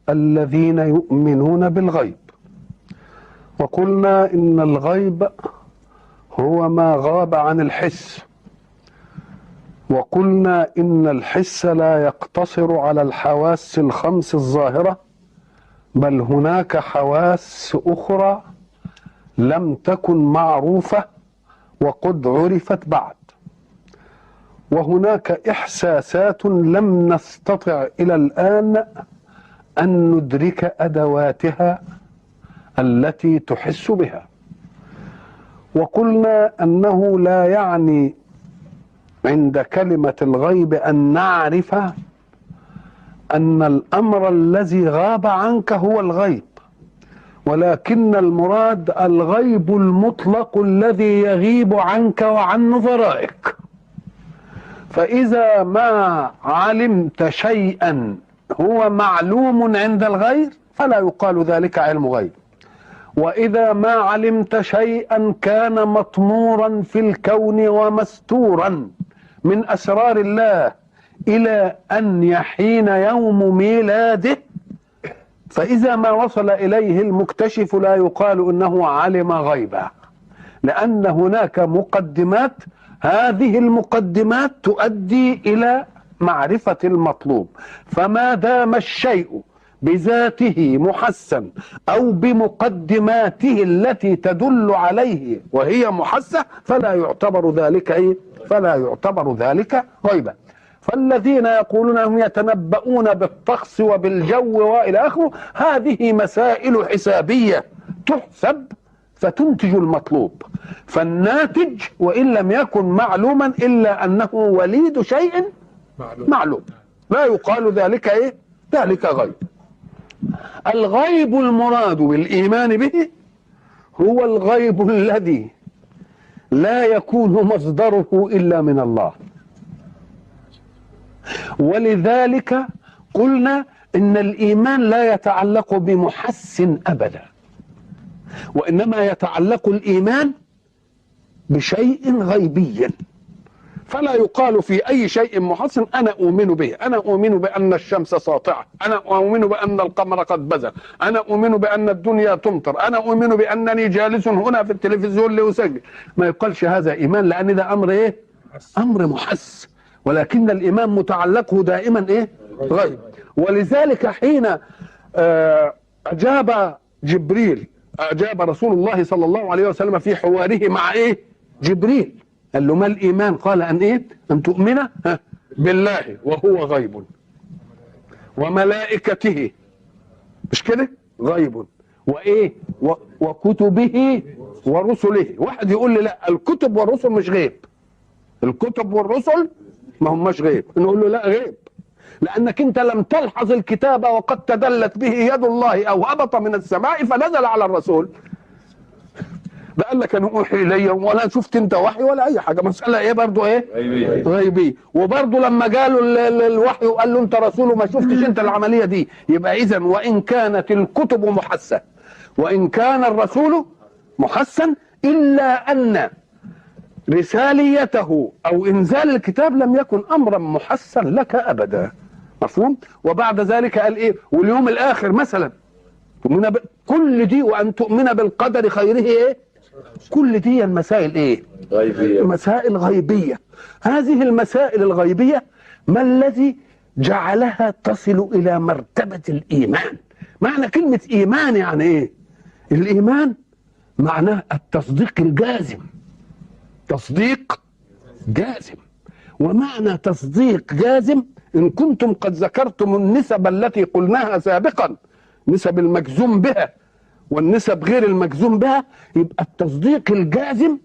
الذين يؤمنون بالغيب. وقلنا إن الغيب هو ما غاب عن الحس، وقلنا إن الحس لا يقتصر على الحواس الخمس الظاهرة، بل هناك حواس أخرى لم تكن معروفة وقد عرفت بعد، وهناك إحساسات لم نستطع إلى الآن أن ندرك أدواتها التي تحس بها. وقلنا أنه لا يعني عند كلمة الغيب أن نعرف أن الأمر الذي غاب عنك هو الغيب، ولكن المراد الغيب المطلق الذي يغيب عنك وعن نظرائك. فإذا ما علمت شيئا هو معلوم عند الغير فلا يقال ذلك علم غيب، وإذا ما علمت شيئا كان مطمورا في الكون ومستورا من أسرار الله إلى أن يحين يوم ميلاده، فإذا ما وصل إليه المكتشف لا يقال إنه علم غيبا، لأن هناك مقدمات، هذه المقدمات تؤدي إلى معرفة المطلوب. فما دام الشيء بذاته محسن أو بمقدماته التي تدل عليه وهي محسة فلا يعتبر ذلك فلا يعتبر ذلك غيبا. فالذين يقولون هم يتنبؤون بالطقس وبالجو وإلى آخره، هذه مسائل حسابية تحسب فتنتج المطلوب، فالناتج وإن لم يكن معلوما إلا أنه وليد شيء معلوم لا يقال ذلك ذلك غيب. الغيب المراد بالإيمان به هو الغيب الذي لا يكون مصدره إلا من الله، ولذلك قلنا إن الإيمان لا يتعلق بمحس أبدا، وإنما يتعلق الإيمان بشيء غيبي. فلا يقال في أي شيء محسن أنا أؤمن به، أنا أؤمن بأن الشمس ساطعة، أنا أؤمن بأن القمر قد بزغ، أنا أؤمن بأن الدنيا تمطر، أنا أؤمن بأنني جالس هنا في التلفزيون لأسجل. ما يقالش هذا إيمان، لأن ده أمر أمر محس، ولكن الإيمان متعلقه دائما غيب. ولذلك حين أجاب جبريل، أجاب رسول الله صلى الله عليه وسلم في حواره مع جبريل، قال له ما الإيمان؟ قال أن تؤمن بالله وهو غيب، وملائكته مش كده غيب، وكتبه ورسله. واحد يقول لي لا الكتب والرسل مش غيب، الكتب والرسل ما هماش غيب، نقول له لا غيب، لأنك أنت لم تلحظ الكتاب وقد تدلت به يد الله أو هبط من السماء فنزل على الرسول. ده قال لك أنا أوحي إلي ولا شفت أنت وحي ولا أي حاجة، مسألة برضه غيبية. وبرضه لما قالوا الوحي وقال له أنت رسول وما شفتش أنت العملية دي، يبقى إذن وإن كانت الكتب محسنة وإن كان الرسول محسن إلا أن رساليته أو إنزال الكتاب لم يكن أمرا محسن لك أبدا. مفهوم؟ وبعد ذلك قال واليوم الآخر مثلا، كل دي وأن تؤمن بالقدر خيره كل دي المسائل غيبية، مسائل غيبية. هذه المسائل الغيبية ما الذي جعلها تصل إلى مرتبة الإيمان؟ معنى كلمة إيمان يعني الإيمان معناه التصديق الجازم، تصديق جازم. ومعنى تصديق جازم إن كنتم قد ذكرتم النسب التي قلناها سابقا، نسب المجزوم بها والنسب غير المجزوم بها، يبقى التصديق الجازم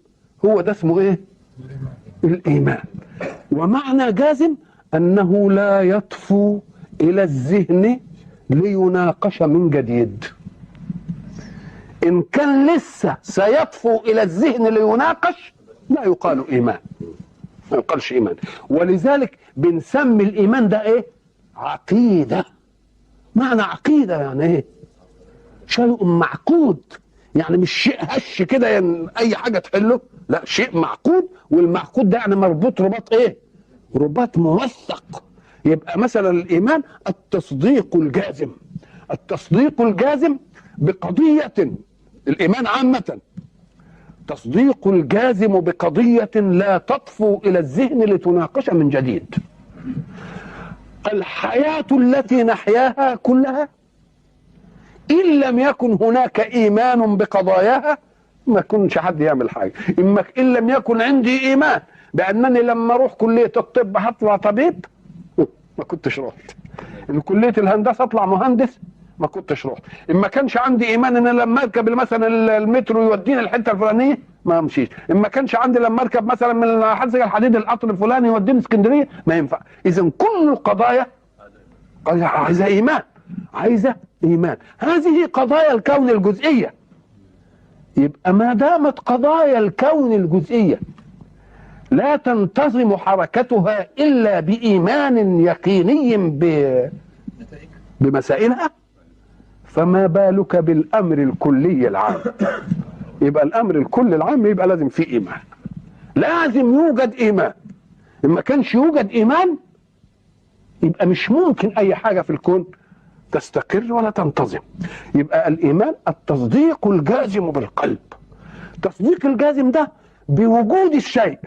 هو ده اسمه الإيمان. ومعنى جازم أنه لا يطفو إلى الذهن ليناقش من جديد. إن كان لسه سيطفو إلى الذهن ليناقش لا يقال إيمان، ما يقالش إيمان. ولذلك بنسمي الإيمان ده عقيدة. معنى عقيدة يعني شيء معقود، يعني مش شيء هش كده يعني أي حاجة تحله، لا شيء معقود. والمعقود ده يعني مربوط رباط رباط موثق. يبقى مثلا الإيمان التصديق الجازم التصديق الجازم بقضية الإيمان عامة، تصديق الجازم بقضية لا تطفو إلى الذهن لتناقش من جديد. الحياة التي نحياها كلها إن لم يكن هناك إيمان بقضاياها ما يكونش حد يعمل حاجة. إن لم يكن عندي إيمان بأنني لما أروح كلية الطب هطلع طبيب ما كنتش رحت. إن كلية الهندسة أطلع مهندس ما كنتش رحت. إن ما كانش عندي إيمان إن لما أركب مثلا المترو يوديني الحتة الفلانية ما أمشيش. إن ما كانش عندي لما أركب مثلا من حلزة الحديد القطر الفلاني يوديني اسكندرية ما ينفع. إذا كل القضايا عايزة إيمان، عايزة إيمان. هذه قضايا الكون الجزئية. يبقى ما دامت قضايا الكون الجزئية لا تنتظم حركتها إلا بإيمان يقيني بمسائلها، فما بالك بالأمر الكلي العام؟ يبقى الأمر الكلي العام يبقى لازم فيه إيمان، لازم يوجد إيمان. إن ما كانش يوجد إيمان يبقى مش ممكن أي حاجة في الكون تستقر ولا تنتظم. يبقى الإيمان التصديق الجازم بالقلب. التصديق الجازم ده بوجود الشيء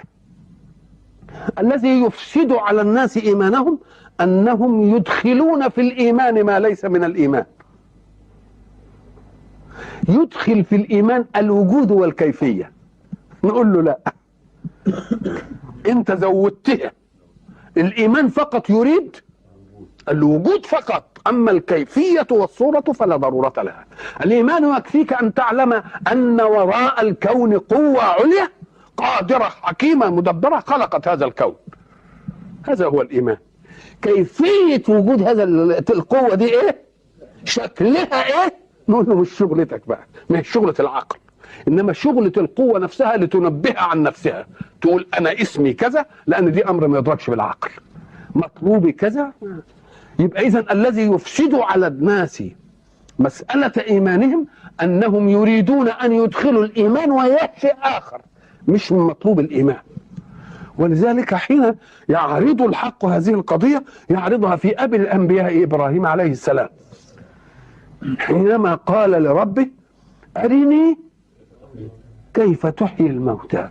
الذي يفسد على الناس إيمانهم، أنهم يدخلون في الإيمان ما ليس من الإيمان. يدخل في الإيمان الوجود والكيفية، نقول له لا، أنت زودتها. الإيمان فقط يريد الوجود فقط، أما الكيفية والصورة فلا ضرورة لها. الإيمان يكفيك أن تعلم أن وراء الكون قوة عليا قادرة حكيمة مدبرة خلقت هذا الكون. هذا هو الإيمان. كيفية وجود هذا القوة دي إيه؟ شكلها إيه؟ نقول له مش شغلتك بقى، مش شغلة العقل، إنما شغلة القوة نفسها لتنبه عن نفسها. تقول أنا اسمي كذا لأن دي أمر ما يدركش بالعقل، مطلوبي كذا. يبقى إذن الذي يفسد على الناس مسألة إيمانهم أنهم يريدون أن يدخلوا الإيمان وهي شيء آخر مش من مطلوب الإيمان. ولذلك حين يعرض الحق هذه القضية يعرضها في أبي الأنبياء إبراهيم عليه السلام، حينما قال لربه أرني كيف تحيي الموتى.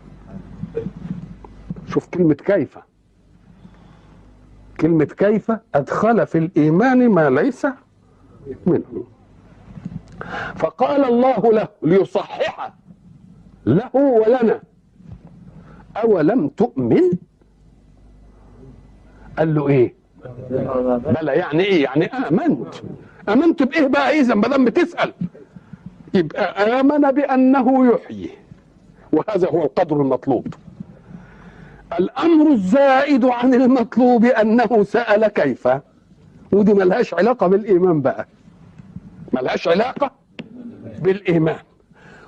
شوف كلمة كيف، كلمة كيف أدخل في الإيمان ما ليس منه. فقال الله له ليصحح له ولنا أولم تؤمن؟ قال له إيه؟ بلى. يعني إيه؟ يعني آمنت. آمنت بإيه بقى؟ إذا ما دام بتسأل يبقى آمن بأنه يحيي، وهذا هو القدر المطلوب. الأمر الزائد عن المطلوب أنه سأل كيف، ودي ملهاش علاقة بالإيمان بقى، ملهاش علاقة بالإيمان.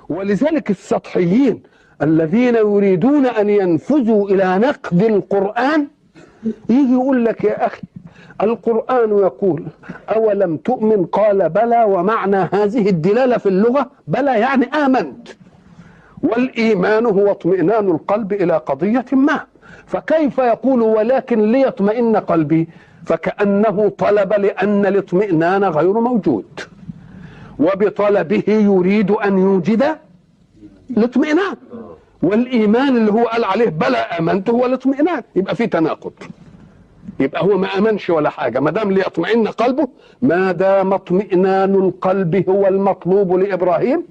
ولذلك السطحيين الذين يريدون أن ينفذوا إلى نقد القرآن يجي يقول لك يا أخي القرآن يقول أولم تؤمن؟ قال بلى، ومعنى هذه الدلالة في اللغة بلى يعني آمنت، والإيمان هو اطمئنان القلب إلى قضية ما. فكيف يقول ولكن ليطمئن قلبي؟ فكأنه طلب لأن الاطمئنان غير موجود، وبطلبه يريد أن يوجد الاطمئنان، والإيمان اللي هو قال عليه بلى آمنت هو الاطمئنان. يبقى في تناقض، يبقى هو ما آمنش ولا حاجة ما دام ليطمئن قلبه. ما دام اطمئنان القلب هو المطلوب لإبراهيم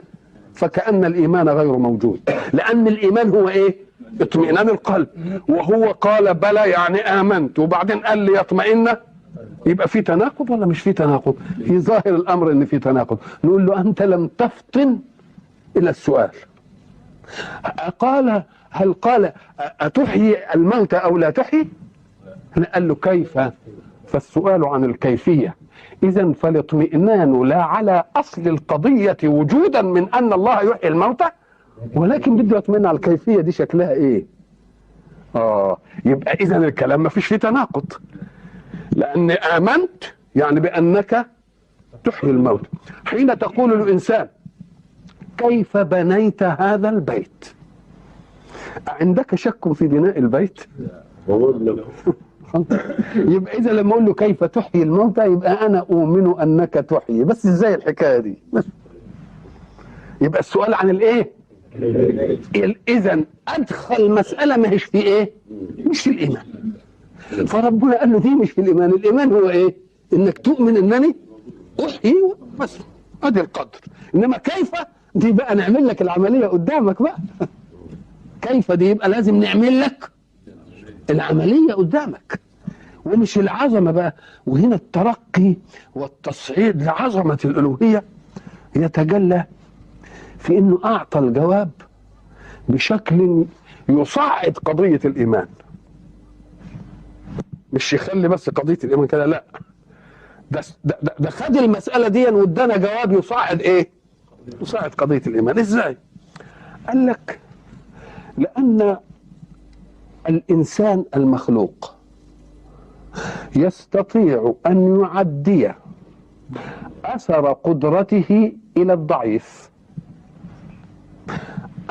فكأن الإيمان غير موجود، لأن الإيمان هو إيه؟ اطمئنان القلب، وهو قال بلى يعني آمنت وبعدين قال لي يطمئن. يبقى في تناقض ولا مش في تناقض؟ في ظاهر الأمر إن في تناقض. نقول له أنت لم تفطن إلى السؤال. قال هل قال أتحيي الموتى أو لا تحيي؟ قال له كيف، فالسؤال عن الكيفية. إذن فالاطمئنان لا على أصل القضية وجودا من أن الله يحيي الموتى، ولكن بده يطمئن على الكيفية دي شكلها إيه. يبقى إذن الكلام ما فيش فيه تناقض، لأن آمنت يعني بأنك تحيي الموتى. حين تقول للإنسان كيف بنيت هذا البيت؟ عندك شك في بناء البيت؟ يبقى اذا لما اقول له كيف تحيي الموتى يبقى انا اؤمن انك تحيي، بس ازاي الحكايه دي؟ بس يبقى السؤال عن الايه؟ اذا ادخل مساله ما هيش في ايه؟ مش في الايمان. فربنا قال له دي مش في الايمان، الايمان هو ايه؟ انك تؤمن انني احيي بس، ادي القدر. انما كيف دي بقى نعمل لك العمليه قدامك بقى. كيف دي يبقى لازم نعمل لك العمليه قدامك، ومش العظمه بقى. وهنا الترقي والتصعيد لعظمه الالوهيه يتجلى في انه اعطى الجواب بشكل يصعد قضيه الايمان، مش يخلي بس قضيه الايمان كده، لا، ده خد المساله دي وادانا جواب يصعد ايه؟ يصعد قضيه الايمان. ازاي؟ قال لك لان الانسان المخلوق يستطيع ان يعدي اثر قدرته الى الضعيف.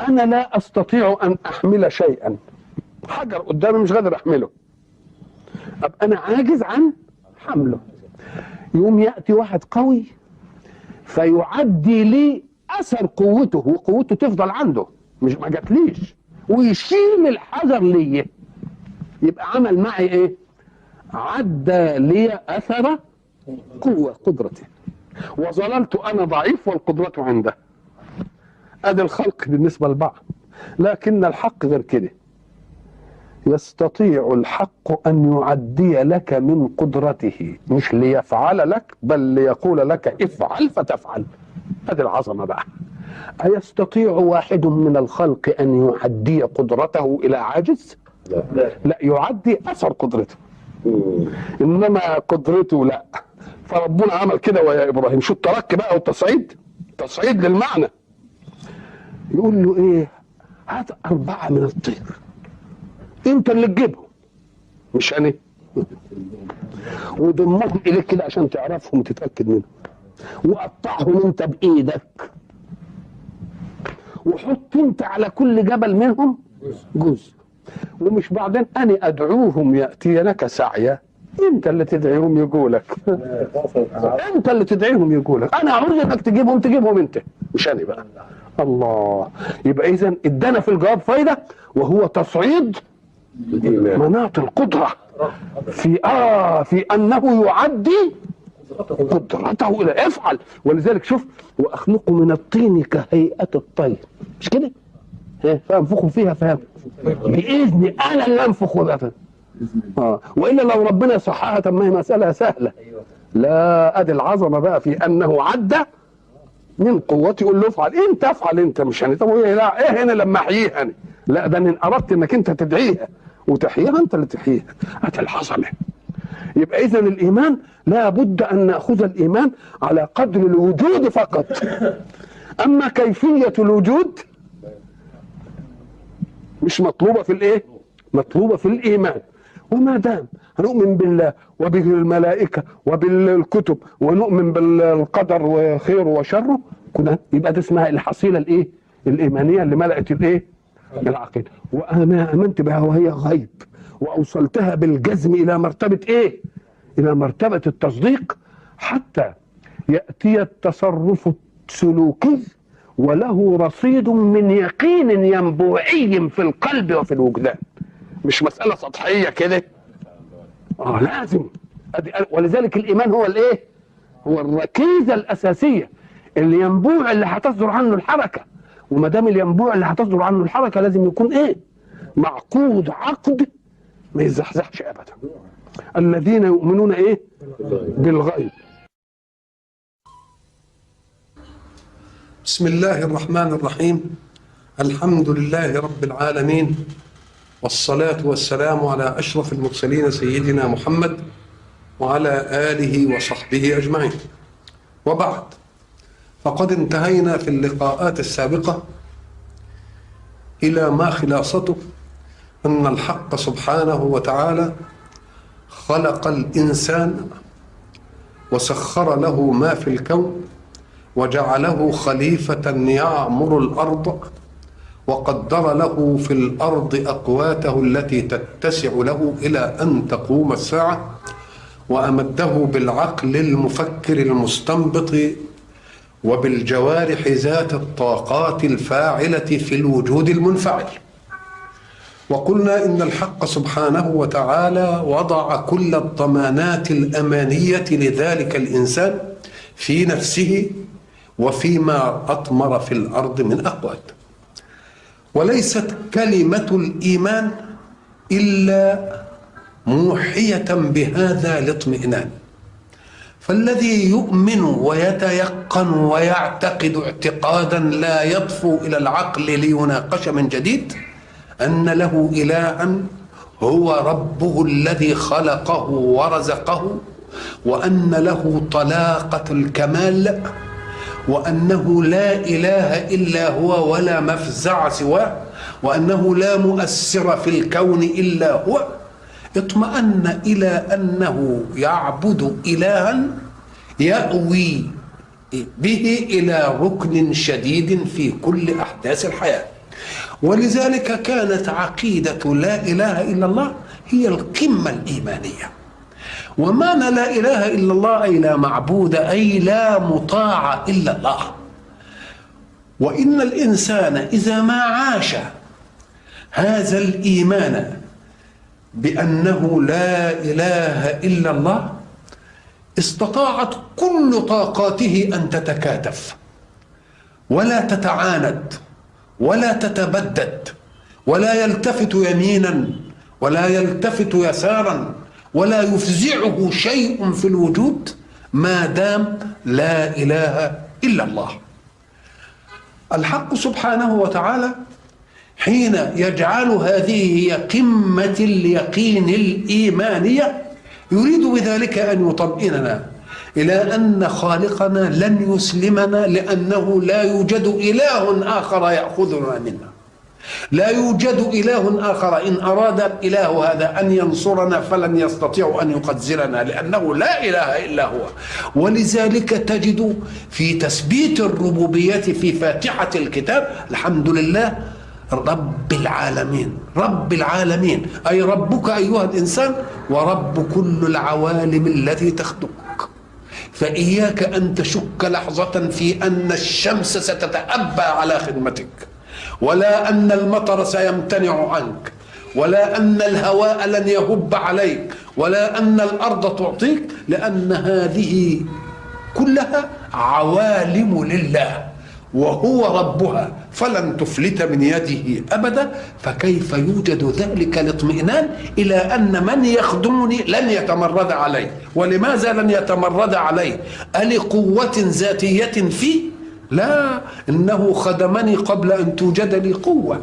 انا لا استطيع ان احمل شيئا، حجر قدامي مش قادر احمله، ابقى انا عاجز عن حمله. يوم ياتي واحد قوي فيعدي لي اثر قوته، وقوته تفضل عنده مش ما جاتليش، ويشيل الحجر لي، يبقى عمل معي ايه؟ عدى لي اثر قدرته، وظللت انا ضعيف والقدرة عنده. ادي الخلق بالنسبة لبعض، لكن الحق غير كده. يستطيع الحق ان يعدي لك من قدرته، مش ليفعل لك بل ليقول لك افعل فتفعل. ادي العظمة بقى. أيستطيع واحد من الخلق ان يعدي قدرته الى عاجز؟ لا، يعدي اثر قدرته، انما قدرته لا. فربنا عمل كده ويا ابراهيم. شو الترك بقى والتصعيد؟ تصعيد للمعنى. يقول له ايه؟ هات 4 من الطير، انت اللي تجيبهم مش انا، وضمهم اليك كده عشان تعرفهم وتتاكد منهم، وقطعهم انت بايدك، وحط انت على كل جبل منهم جزء، ومش بعدين انا ادعوهم ياتينك سعيا، انت اللي تدعيهم يقولك، انت اللي تدعيهم يقولك، انا عاوز انك تجيبهم انت مش انا بقى. الله. يبقى اذا ادانا في الجواب فايده، وهو تصعيد مناط القدره في انه يعدي قدرته الى افعل. ولذلك شوف واخلق من الطين كهيئه الطير، مش كده؟ فانفخوا فيها باذني انا اللي انفخ وبقى. والا لو ربنا صحها طب ما هي مساله سهله. لا، ادي العظمه بقى في انه عدى من قوتي، يقول له افعل انت، افعل انت مش انا. طب لا ايه هنا لما احييها انا؟ لا، ده ان اردت انك انت تدعيها وتحييها انت اللي تحييها. ادي العظمه. يبقى اذا الايمان لا بد ان ناخذ الايمان على قدر الوجود فقط، اما كيفيه الوجود مش مطلوبه في الايه؟ مطلوبه في الايمان. وما دام هنؤمن بالله وبالملائكه وبالكتب ونؤمن بالقدر وخيره وشره كده، يبقى ده اسمها الحصيله الايه؟ الايمانيه اللي ملأت الايه؟ العقيده. وانا امنت بها وهي غيب، واوصلتها بالجزم الى مرتبه ايه؟ الى مرتبه التصديق، حتى ياتي التصرف السلوكي وله رصيد من يقين ينبوعي في القلب وفي الوجدان، مش مسألة سطحية كده. لازم. ولذلك الإيمان هو الإيه؟ هو الركيزة الأساسية، اللي ينبوع اللي هتصدر عنه الحركة. وما دام الينبوع اللي هتصدر عنه الحركة لازم يكون إيه؟ معقود عقد ما يزحزحش أبدا. الذين يؤمنون إيه؟ بالغيب. بسم الله الرحمن الرحيم. الحمد لله رب العالمين، والصلاة والسلام على أشرف المرسلين سيدنا محمد وعلى آله وصحبه أجمعين. وبعد، فقد انتهينا في اللقاءات السابقة إلى ما خلاصته أن الحق سبحانه وتعالى خلق الإنسان وسخر له ما في الكون وجعله خليفة يعمر الأرض وقدر له في الأرض أقواته التي تتسع له إلى أن تقوم الساعة، وأمده بالعقل المفكر المستنبط وبالجوارح ذات الطاقات الفاعلة في الوجود المنفعل. وقلنا إن الحق سبحانه وتعالى وضع كل الضمانات الأمانية لذلك الإنسان في نفسه وفيما أطمر في الأرض من أقوات. وليست كلمة الإيمان إلا موحية بهذا الاطمئنان، فالذي يؤمن ويتيقن ويعتقد اعتقادا لا يطفو إلى العقل ليناقش من جديد أن له إلها هو ربه الذي خلقه ورزقه، وأن له طلاقة الكمال، وأنه لا إله إلا هو ولا مفزع سواه، وأنه لا مؤثر في الكون إلا هو، اطمأن إلى أنه يعبد إلها يأوي به إلى ركن شديد في كل أحداث الحياة. ولذلك كانت عقيدة لا إله إلا الله هي القمة الإيمانية. ومعنى لا إله إلا الله أي لا معبود، أي لا مطاع إلا الله. وإن الإنسان إذا ما عاش هذا الإيمان بأنه لا إله إلا الله استطاعت كل طاقاته أن تتكاتف ولا تتعاند ولا تتبدد ولا يلتفت يمينا ولا يلتفت يسارا ولا يفزعه شيء في الوجود ما دام لا إله إلا الله. الحق سبحانه وتعالى حين يجعل هذه هي قمة اليقين الإيمانية يريد بذلك أن يطمئننا إلى أن خالقنا لن يسلمنا، لأنه لا يوجد إله آخر يأخذنا منا، لا يوجد إله آخر. إن أراد الإله هذا أن ينصرنا فلن يستطيع أن يخذلنا، لأنه لا إله إلا هو. ولذلك تجد في تثبيت الربوبية في فاتحة الكتاب الحمد لله رب العالمين. رب العالمين أي ربك أيها الإنسان ورب كل العوالم التي تخدمك. فإياك أن تشك لحظة في أن الشمس ستتأبى على خدمتك، ولا أن المطر سيمتنع عنك، ولا أن الهواء لن يهب عليك، ولا أن الأرض تعطيك، لأن هذه كلها عوالم لله وهو ربها فلن تفلت من يده أبدا. فكيف يوجد ذلك الاطمئنان إلى أن من يخدمني لن يتمرد عليه؟ ولماذا لن يتمرد عليه؟ ألقوة ذاتية فيه؟ لا، إنه خدمني قبل أن توجد لي قوة،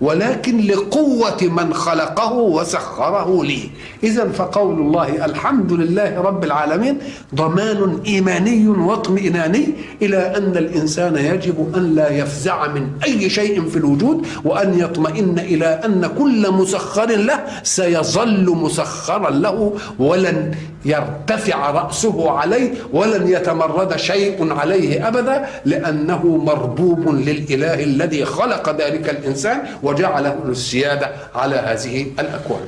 ولكن لقوة من خلقه وسخره لي. إذن فقول الله الحمد لله رب العالمين ضمان إيماني واطمئناني إلى أن الإنسان يجب أن لا يفزع من أي شيء في الوجود، وأن يطمئن إلى أن كل مسخر له سيظل مسخرا له، ولن يرتفع رأسه عليه، ولن يتمرد شيء عليه أبدا، لأنه مربوب للإله الذي خلق ذلك الإنسان وجعله السيادة على هذه الأكوان.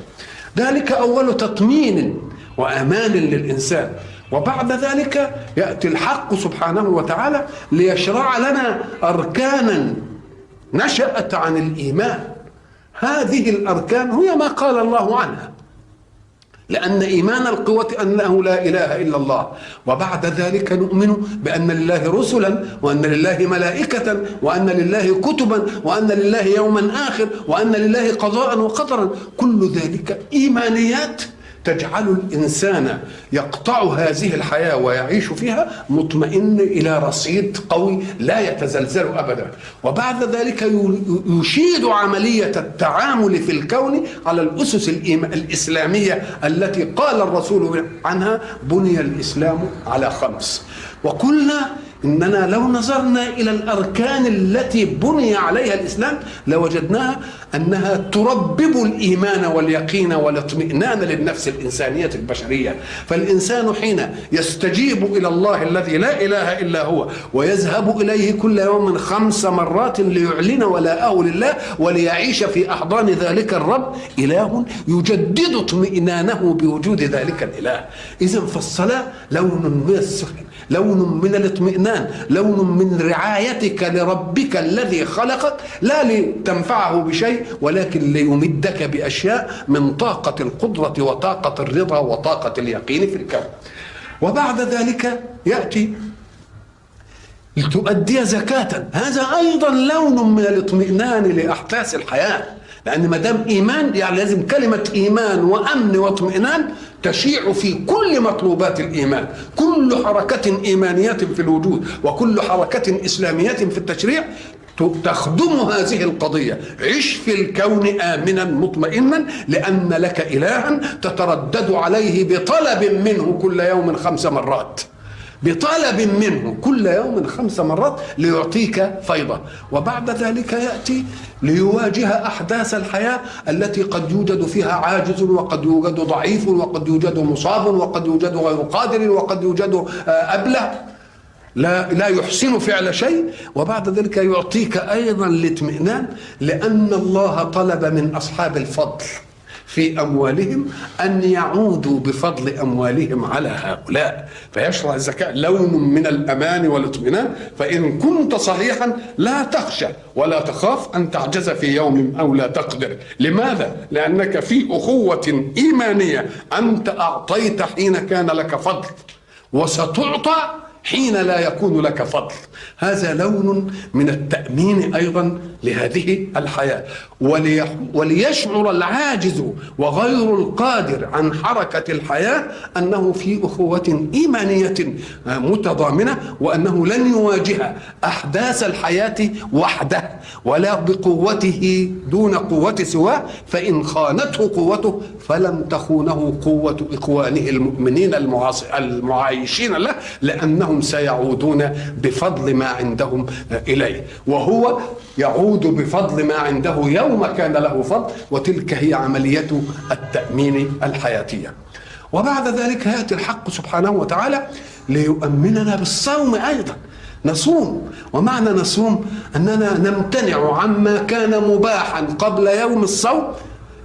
ذلك أول تطمين وأمان للإنسان. وبعد ذلك يأتي الحق سبحانه وتعالى ليشرع لنا أركانا نشأت عن الإيمان. هذه الأركان هي ما قال الله عنها، لأن إيمان القوة أنه لا إله إلا الله. وبعد ذلك نؤمن بأن لله رسلا، وأن لله ملائكة، وأن لله كتبا، وأن لله يوما آخر، وأن لله قضاء وقدرا. كل ذلك إيمانيات تجعل الإنسان يقطع هذه الحياة ويعيش فيها مطمئن إلى رصيد قوي لا يتزلزل أبدا. وبعد ذلك يشيد عملية التعامل في الكون على الأسس الإسلامية التي قال الرسول عنها بني الإسلام على 5. وقلنا إننا لو نظرنا إلى الأركان التي بني عليها الإسلام لوجدناها أنها تربب الإيمان واليقين والاطمئنان للنفس الإنسانية البشرية. فالإنسان حين يستجيب إلى الله الذي لا إله إلا هو ويذهب إليه كل يوم 5 مرات ليعلن ولاءه لله وليعيش في أحضان ذلك الرب، إله يجدد اطمئنانه بوجود ذلك الإله. إذن فالصلاة لون من السكن، لون من الاطمئنان، لون من رعايتك لربك الذي خلقك، لا لتنفعه بشيء ولكن ليمدك بأشياء من طاقة القدرة وطاقة الرضا وطاقة اليقين في الكون. وبعد ذلك يأتي لتؤدي زكاة، هذا أيضا لون من الاطمئنان لأحداث الحياة، لأن ما دام إيمان يعني لازم كلمة إيمان وأمن واطمئنان تشيع في كل مطلوبات الإيمان. كل حركة إيمانية في الوجود وكل حركة إسلامية في التشريع تخدم هذه القضية. عش في الكون آمنا مطمئنا لأن لك إلها تتردد عليه بطلب منه كل يوم 5 مرات، بطلب منه كل يوم 5 مرات ليعطيك فيضا. وبعد ذلك يأتي ليواجه أحداث الحياة التي قد يوجد فيها عاجز وقد يوجد ضعيف وقد يوجد مصاب وقد يوجد غير قادر وقد يوجد أبله لا يحسن فعل شيء. وبعد ذلك يعطيك أيضا الاطمئنان لأن الله طلب من أصحاب الفضل في أموالهم أن يعودوا بفضل أموالهم على هؤلاء، فيشرع الزكاة لون من الأمان والاطمئنان. فإن كنت صحيحا لا تخشى ولا تخاف أن تعجز في يوم أو لا تقدر. لماذا؟ لأنك في أخوة إيمانية، أنت أعطيت حين كان لك فضل وستعطى حين لا يكون لك فضل. هذا لون من التأمين أيضا لهذه الحياة، وليشعر العاجز وغير القادر عن حركة الحياة أنه في أخوة إيمانية متضامنة، وأنه لن يواجه أحداث الحياة وحده ولا بقوته دون قوة سواه، فإن خانته قوته فلم تخونه قوة إخوانه المؤمنين المعايشين له، لأنهم سيعودون بفضل ما عندهم إليه، وهو يعود بفضل ما عنده يوم كان له فضل. وتلك هي عملية التأمين الحياتية. وبعد ذلك يأتي الحق سبحانه وتعالى ليؤمننا بالصوم أيضا. نصوم، ومعنى نصوم أننا نمتنع عما كان مباحا قبل يوم الصوم،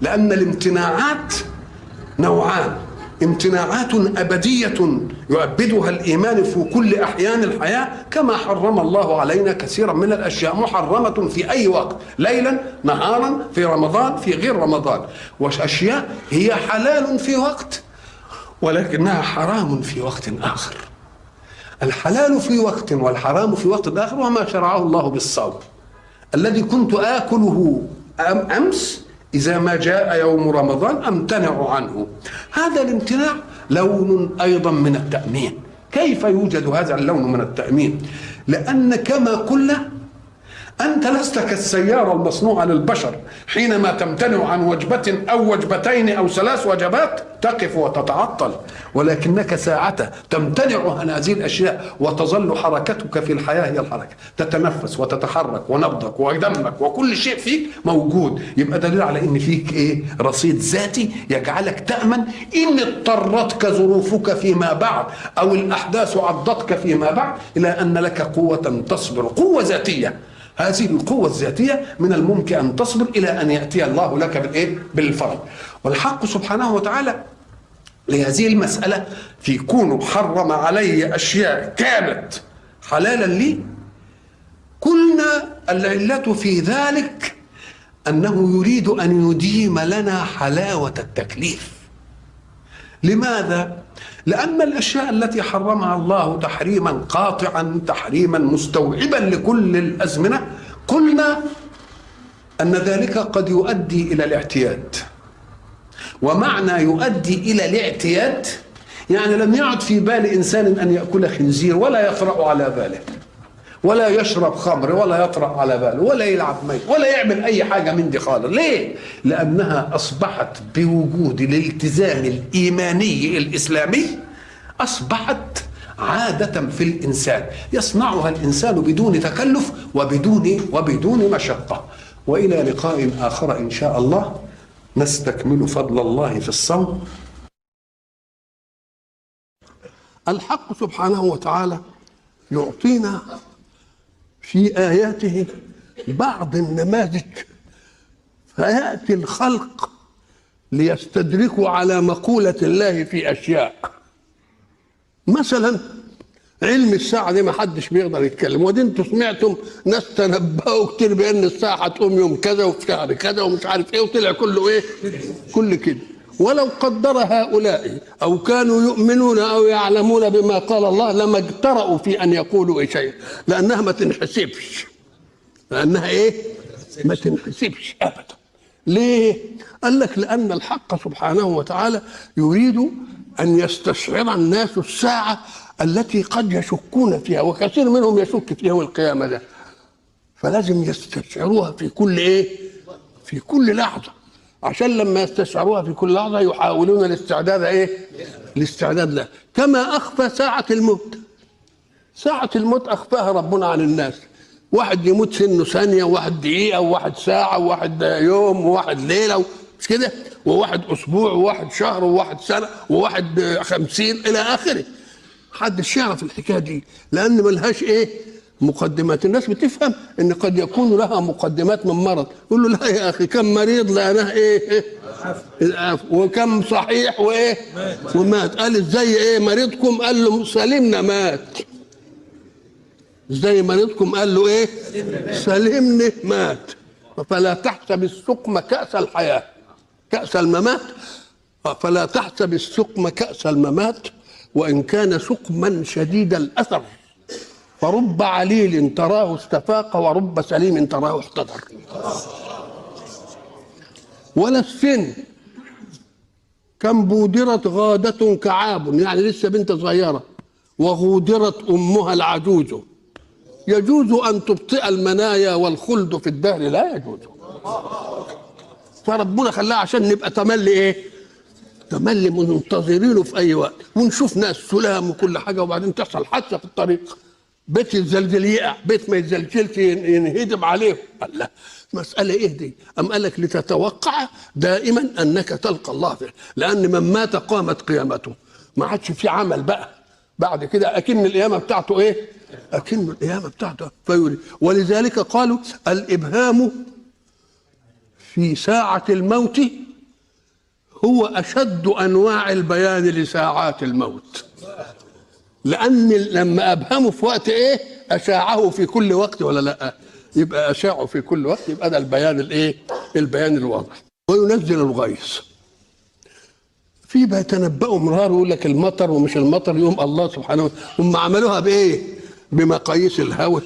لأن الامتناعات نوعان: امتناعات أبدية يؤبدها الإيمان في كل أحيان الحياة، كما حرم الله علينا كثيرا من الأشياء محرمة في أي وقت، ليلا نهارا، في رمضان في غير رمضان، وأشياء هي حلال في وقت ولكنها حرام في وقت آخر. الحلال في وقت والحرام في وقت آخر، وما شرعه الله بالصوم الذي كنت آكله أمس إذا ما جاء يوم رمضان أمتنع عنه. هذا الامتناع لون أيضا من التأمين. كيف يوجد هذا اللون من التأمين؟ لأن كما قلنا أنت لست كالسيارة المصنوعة للبشر، حينما تمتنع عن وجبة أو وجبتين أو 3 وجبات تقف وتتعطل، ولكنك ساعة تمتنع عن هذه الأشياء وتظل حركتك في الحياة هي الحركة، تتنفس وتتحرك ونبضك ودمك وكل شيء فيك موجود. يبقى دليل على إن فيك إيه؟ رصيد ذاتي يجعلك تأمن إن اضطرتك ظروفك فيما بعد أو الأحداث عضتك فيما بعد إلى أن لك قوة تصبر، قوة ذاتية. هذه القوة الذاتية من الممكن أن تصبر إلى أن يأتي الله لك بالإيه؟ بالفرج. والحق سبحانه وتعالى لهذه المسألة في كونه حرم علي أشياء كانت حلالا لي، قلنا العلة في ذلك أنه يريد أن يديم لنا حلاوة التكليف. لماذا؟ لأن الأشياء التي حرمها الله تحريما قاطعا، تحريما مستوعبا لكل الأزمنة، قلنا أن ذلك قد يؤدي إلى الاعتياد. ومعنى يؤدي إلى الاعتياد يعني لم يعد في بال إنسان أن يأكل خنزير ولا يطرأ على باله، ولا يشرب خمر ولا يطرأ على باله، ولا يلعب ميت، ولا يعمل أي حاجة من دي خالص. ليه؟ لأنها أصبحت بوجود الالتزام الإيماني الإسلامي، أصبحت عادة في الإنسان يصنعها الإنسان بدون تكلف وبدون مشقة. وإلى لقاء آخر إن شاء الله نستكمل فضل الله في الصوم. الحق سبحانه وتعالى يعطينا في آياته بعض النماذج، فيأتي الخلق ليستدركوا على مقولة الله في أشياء. مثلا علم الساعة دي ما حدش بيقدر يتكلم، ودي انتوا سمعتم ناس تنبأوا كتير بأن الساعة هتقوم يوم كذا وفي شهر كذا ومش عارف ايه، وطلع كله ايه؟ كل كده. ولو قدر هؤلاء أو كانوا يؤمنون أو يعلمون بما قال الله لما اجترأوا في أن يقولوا شيء، لأنها ما تنحسبش. لأنها ايه؟ ما تنحسبش أبدا. ليه؟ قال لك لأن الحق سبحانه وتعالى يريد أن يستشعر الناس الساعة التي قد يشكون فيها، وكثير منهم يشك في يوم القيامة ده، فلازم يستشعروها في كل ايه؟ في كل لحظة، عشان لما يستشعروها في كل لحظة يحاولون الاستعداد ايه؟ الاستعداد لها. كما أخفى ساعة الموت. ساعة الموت أخفاها ربنا عن الناس. واحد يموت سنه ثانية، وواحد دقيقة، وواحد ساعة، وواحد يوم، وواحد ليلة، مش كده؟ وواحد أسبوع، وواحد شهر، وواحد سنة، وواحد 50 إلى آخره. محدش يعرف الحكاية دي لأن ملهاش إيه؟ مقدمات. الناس بتفهم إن قد يكون لها مقدمات من مرض، يقول له لا يا أخي كم مريض لأنها إيه؟ وكم صحيح وإيه؟ ومات. قال إزاي إيه مريضكم؟ قال له سلمنا مات. ازاي مريضكم؟ قال له ايه؟ سلمني مات. فلا تحسب السقم كأس الحياة، كأس الممات. فلا تحسب السقم كأس الممات وإن كان سقما شديد الأثر، فرب عليل تراه استفاق ورب سليم تراه احتضر. ولا السن كم بودرت غادة كعاب، يعني لسه بنت صغيرة، وغودرت أمها العجوز. يجوز أن تبطئ المنايا والخلد في الدهر لا يجوز. فربنا خلاها عشان نبقى تملي ايه؟ تملي منتظرينه في أي وقت، ونشوف ناس سلام وكل حاجة، وبعدين تحصل حادثة في الطريق، بيت يتزلزل يقع، بيت ما يتزلزلش ينهدم عليه. قال لا، مسألة ايه دي؟ أم قال لك لتتوقع دائما أنك تلقى الله فيه، لأن من مات قامت قيامته، ما عادش في عمل بقى بعد كده، أكن القيامة بتاعته ايه؟ أكن القيامة بتاعته فيوري. ولذلك قالوا الإبهام في ساعة الموت هو أشد أنواع البيان لساعات الموت، لأن لما أبهمه في وقت إيه؟ أشاعه في كل وقت ولا لا؟ يبقى أشاعه في كل وقت، يبقى ده البيان الإيه؟ البيان الواضح. وينزل الغيث. في بيتنبأوا مرار يقول لك المطر ومش المطر، يوم الله سبحانه وتعالى هم عملوها بإيه؟ بمقاييس الهواء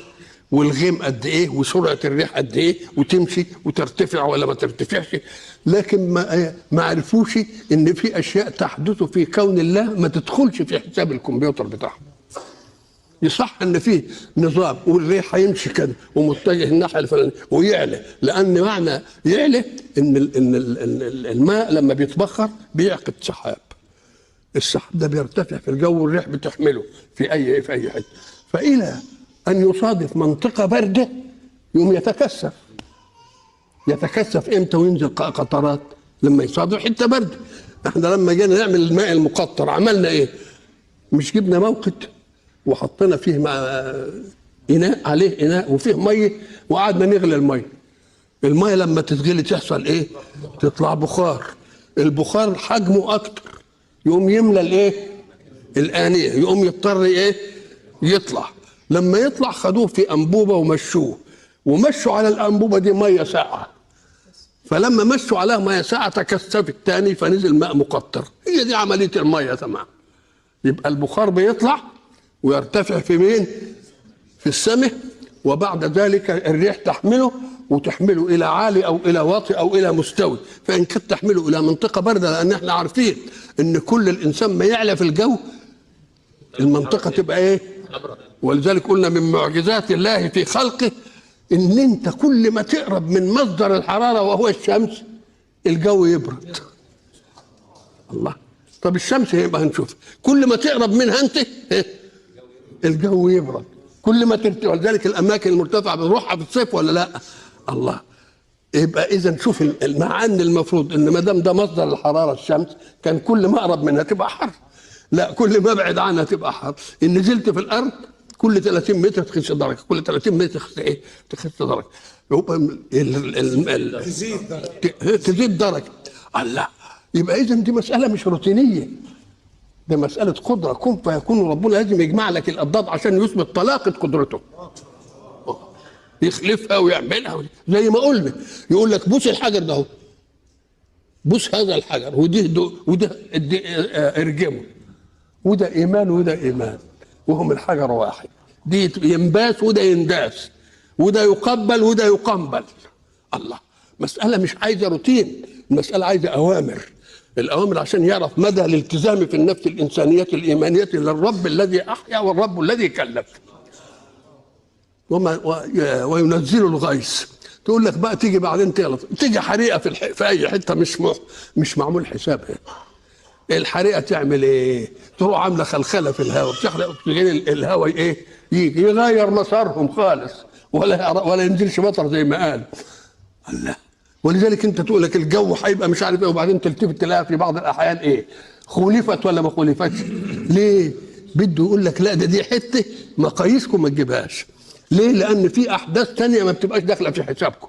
والغيم قد ايه وسرعه الريح قد ايه وتمشي وترتفع ولا ما ترتفعش، لكن ما عرفوش ان في اشياء تحدث في كون الله ما تدخلش في حساب الكمبيوتر بتاعهم. يصح ان في نظام والريح هيمشي كده ومتجه الناحيه الفلانيه ويعلى، لان معنى يعلى ان الماء لما بيتبخر بيعقد سحاب. السحاب ده بيرتفع في الجو والريح بتحمله في اي حته، فإلى أن يصادف منطقة باردة يوم يتكثف إمتى وينزل قطرات؟ لما يصادف حتة باردة. احنا لما جينا نعمل الماء المقطر عملنا ايه؟ مش جبنا موقد وحطينا فيه إناء، عليه إناء وفيه مية وقعدنا نغلي المية لما تتغلي تحصل ايه؟ تطلع بخار. البخار حجمه أكتر يقوم يملى الايه؟ الآنية، يقوم يضطر ايه؟ يطلع. لما يطلع خدوه في أنبوبة ومشوا على الأنبوبة دي مية ساقعة، فلما مشوا عليها مية ساقعة تكثف الثاني فنزل ماء مقطر. هي دي عملية المية تمام. يبقى البخار بيطلع ويرتفع في مين؟ في السماء، وبعد ذلك الريح تحمله وتحمله إلى عالي أو إلى واطي أو إلى مستوي، فإن كانت تحمله إلى منطقة باردة، لأن احنا عارفين إن كل الإنسان ما يعلى في الجو المنطقة تبقى ايه؟ ولذلك قلنا من معجزات الله في خلقه ان انت كل ما تقرب من مصدر الحرارة وهو الشمس الجو يبرد. الله. طب الشمس يبقى هنشوف كل ما تقرب منها انت الجو يبرد، كل ما ترتفع. ولذلك الاماكن المرتفعه بنروحها في الصيف ولا لا؟ الله. يبقى اذا شوف مع ان المفروض ان ما دام ده مصدر الحراره الشمس كان كل ما اقرب منها تبقى حر، لا كل ما ابعد عنها تبقى حر. ان نزلت في الارض كل 30 متر تخس درجه، كل 30 متر تخس ايه؟ تخس درجه. يبقى تزيد درجه. الله. يبقى اذا دي مساله مش روتينيه، ده مساله قدره، كن فيكون. ربنا لازم يجمع لك الاضداد عشان يثبت طلاقه قدرته، يخلفها ويعملها. زي ما قلنا يقول لك بوس الحجر ده اهو، بوس هذا الحجر، وده ارجمه، وده ايمان وده ايمان، وهم الحجر واحد. دي ينباس وده ينداس، وده يقبل وده يقنبل. الله. مساله مش عايزه روتين، المساله عايزه اوامر. الاوامر عشان يعرف مدى الالتزام في النفس الانسانيه الايمانيه للرب الذي احيا والرب الذي كلف. وينزل الغيث. تقول لك بقى تيجي بعدين تغلط، تيجي حريقه في اي حته مش معمول حسابها. الحريقه تعمل ايه؟ تروح عامله خلخله في الهواء، بتخلق اكسجين الهواء ايه؟ يجي يغير مسارهم خالص، ولا ينزلش مطر زي ما قال. الله. ولذلك انت تقول لك الجو هيبقى مش عارف ايه، وبعدين تلتفت تلاقيها في بعض الاحيان ايه؟ خولفت ولا ما خولفتش؟ ليه؟ بده يقول لك لا دي حته مقاييسكم ما تجيبهاش. ليه؟ لان في احداث ثانيه ما بتبقاش داخله في حسابكم.